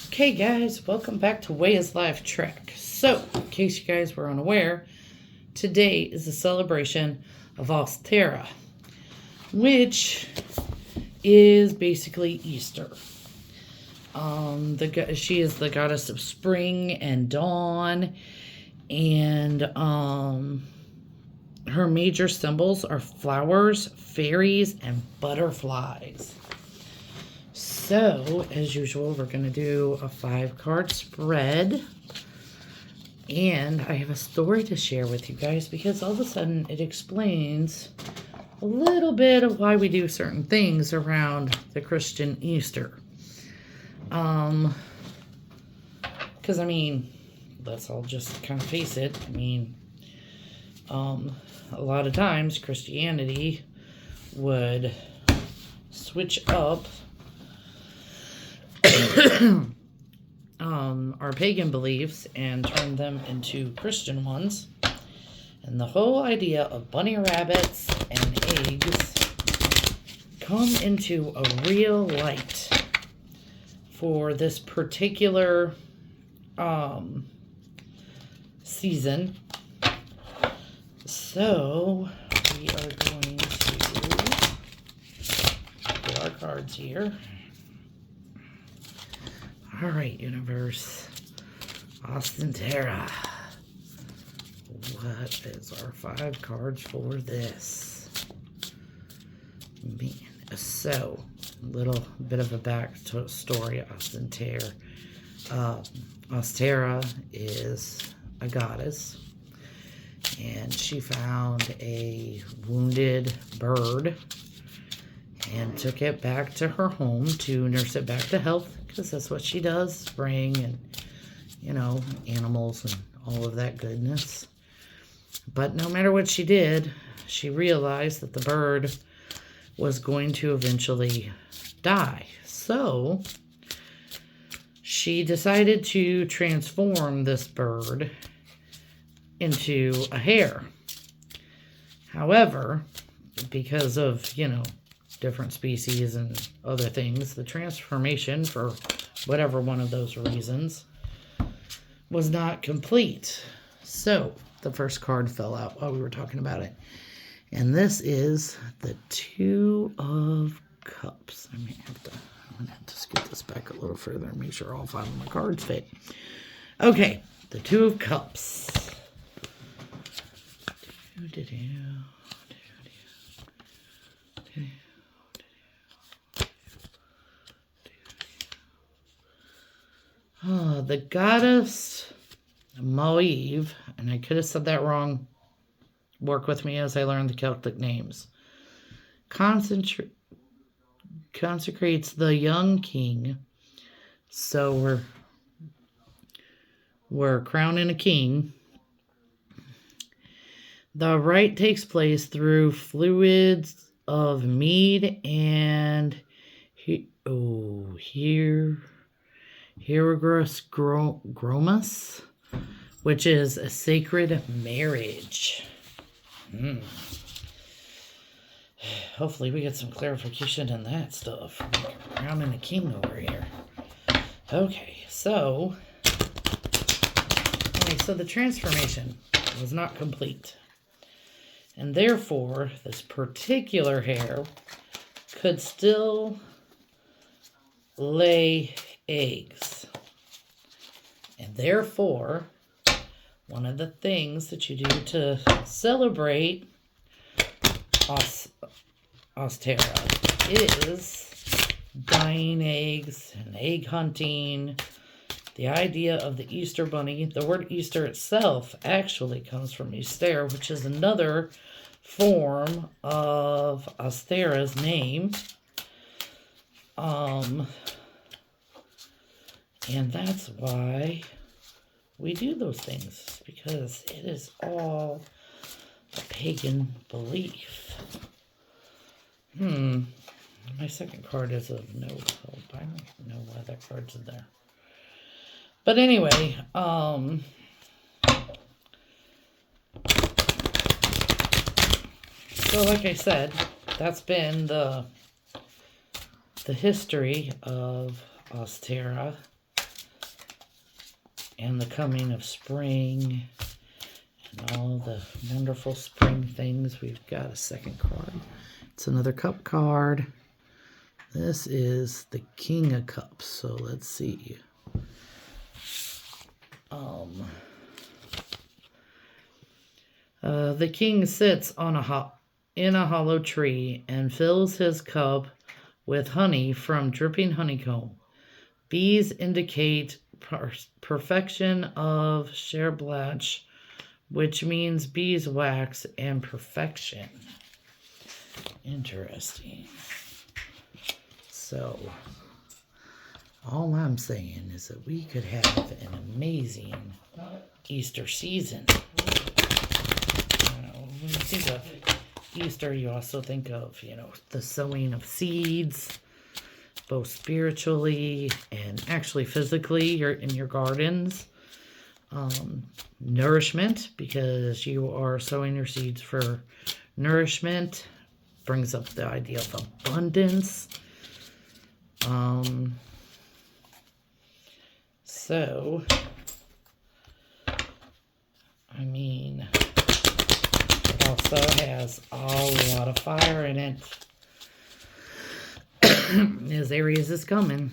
Okay guys, welcome back to Waya's Live Trek. So, in case you guys were unaware, today is the celebration of Ostera, which is basically Easter. She is the goddess of spring and dawn, and her major symbols are flowers, fairies, and butterflies. So, as usual, we're going to do a 5-card spread. And I have a story to share with you guys because all of a sudden it explains a little bit of why we do certain things around the Christian Easter. Because, I mean, let's all just kind of face it. I mean, a lot of times Christianity would switch up our pagan beliefs and turn them into Christian ones. And the whole idea of bunny rabbits and eggs come into a real light for this particular season. So we are going to get our cards here. All right, universe. Ostera. What is our 5 cards for this? Man, so, a little bit of a backstory. Ostera is a goddess, and she found a wounded bird and took it back to her home to nurse it back to health, because that's what she does, spring and, you know, animals and all of that goodness. But no matter what she did, she realized that the bird was going to eventually die. So she decided to transform this bird into a hare. However, because of, you know, different species and other things, the transformation, for whatever one of those reasons, was not complete. So the first card fell out while we were talking about it, and this is the 2 of Cups. I'm gonna have to scoot this back a little further and make sure all 5 of my cards fit. Okay, the 2 of Cups. The goddess Moive, and I could have said that wrong. Work with me as I learn the Celtic names. Consecrates the young king. So we're crowning a king. The rite takes place through fluids of mead and Hierogros Gromus, which is a sacred marriage. Hopefully we get some clarification on that stuff. Crowning a king over here. Okay, so the transformation was not complete. And therefore, this particular hare could still lay eggs. And therefore, one of the things that you do to celebrate Ostera is dyeing eggs and egg hunting. The idea of the Easter bunny, the word Easter itself actually comes from Ostera, which is another form of Ostera's name. And that's why we do those things, because it is all a pagan belief. My second card is of no help. I don't know why that card's in there. But anyway, so like I said, that's been the history of Ostera. and the coming of spring and all the wonderful spring things. We've got a second card. It's another cup card. This is the King of Cups. So let's see. The king sits on in a hollow tree and fills his cup with honey from dripping honeycomb. Bees indicate perfection of Sherblatch, which means beeswax and perfection. Interesting. So, all I'm saying is that we could have an amazing Easter season. When you think of Easter, you also think of, the sowing of seeds, both spiritually and actually physically in your gardens. Nourishment, because you are sowing your seeds for nourishment. Brings up the idea of abundance. So, I mean, it also has a lot of fire in it. As Aries is coming.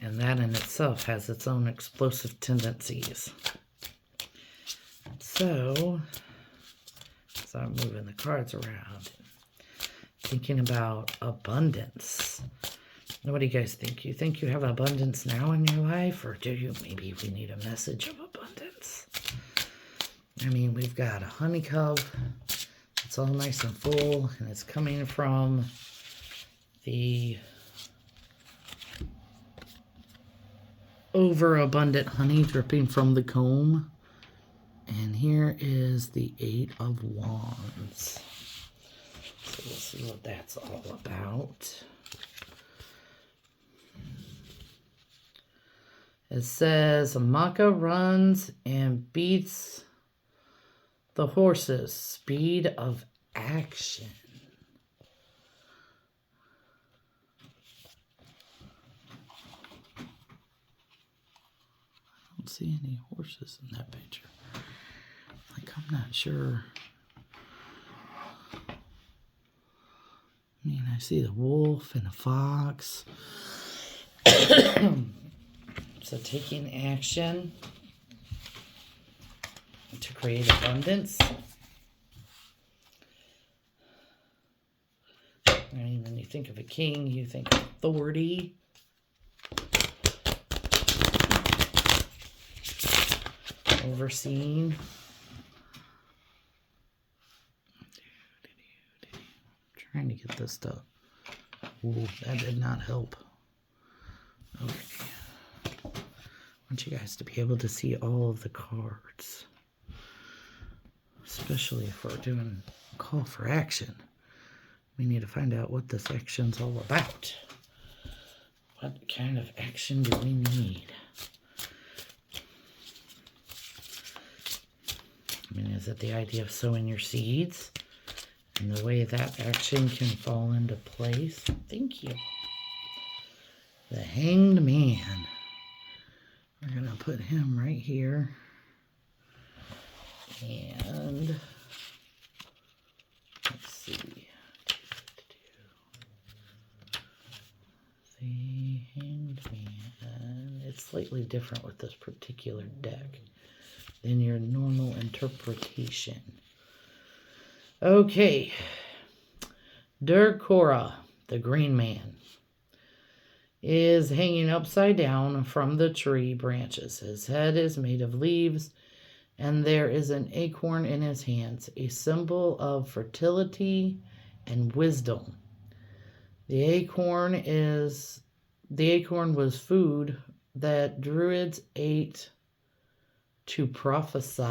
And that in itself has its own explosive tendencies. So, as I'm moving the cards around, thinking about abundance. What do you guys think? You think you have abundance now in your life? Or maybe we need a message of abundance? I mean, we've got a honey cup. It's all nice and full. And it's coming from the overabundant honey dripping from the comb. And here is the 8 of Wands. So we'll see what that's all about. It says, Maka runs and beats the horses. Speed of action. I don't see any horses in that picture. I'm not sure. I mean, I see the wolf and the fox. So taking action to create abundance. I mean, when you think of a king, you think of authority. Overseeing. Trying to get this stuff. Ooh, that did not help. Okay. I want you guys to be able to see all of the cards. Especially if we're doing a call for action. We need to find out what this action's all about. What kind of action do we need? I mean, is it the idea of sowing your seeds? And the way that action can fall into place. Thank you. The Hanged Man. We're going to put him right here. And let's see. The Hanged Man. It's slightly different with this particular deck than your normal interpretation. Okay, Durkora, the Green Man, is hanging upside down from the tree branches. His head is made of leaves, and there is an acorn in his hands, a symbol of fertility and wisdom. The acorn was food that druids ate to prophesy.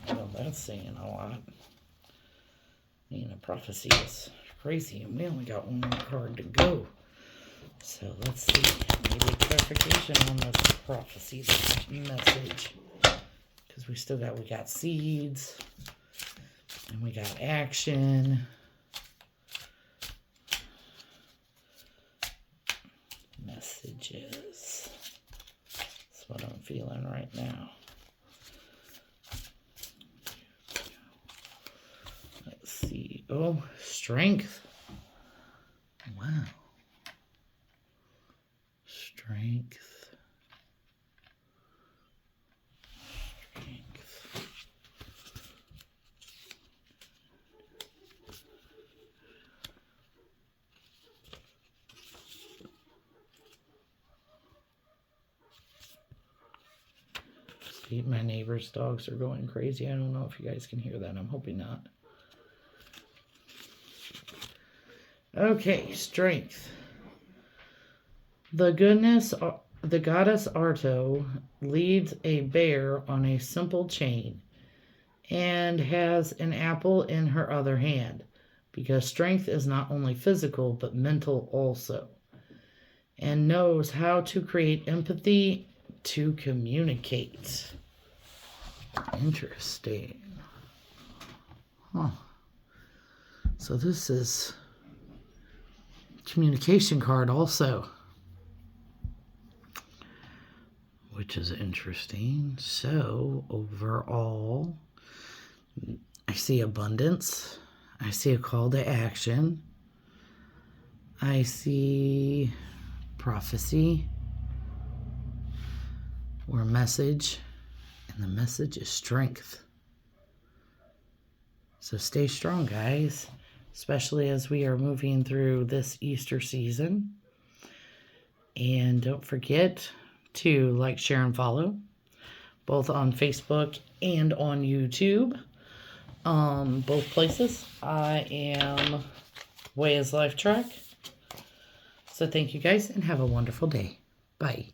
Well, that's saying a lot. I mean, a prophecy is crazy, and we only got one more card to go. So let's see. Maybe clarification on this prophecy message. Because we got seeds. And we got action. Messages. That's what I'm feeling right now. Let's see. Oh, strength. Wow. Strength. See, my neighbor's dogs are going crazy. I don't know if you guys can hear that. I'm hoping not. Okay, strength. The goddess Arto leads a bear on a simple chain and has an apple in her other hand, because strength is not only physical but mental also, and knows how to create empathy to communicate. Interesting. Huh. So this is communication card also, which is interesting. So overall, I see abundance. I see a call to action. I see prophecy or message, and the message is strength. So stay strong, guys, especially as we are moving through this Easter season. And don't forget to like, share, and follow, both on Facebook and on YouTube. Both places. I am Way is Life Track. So thank you guys, and have a wonderful day. Bye.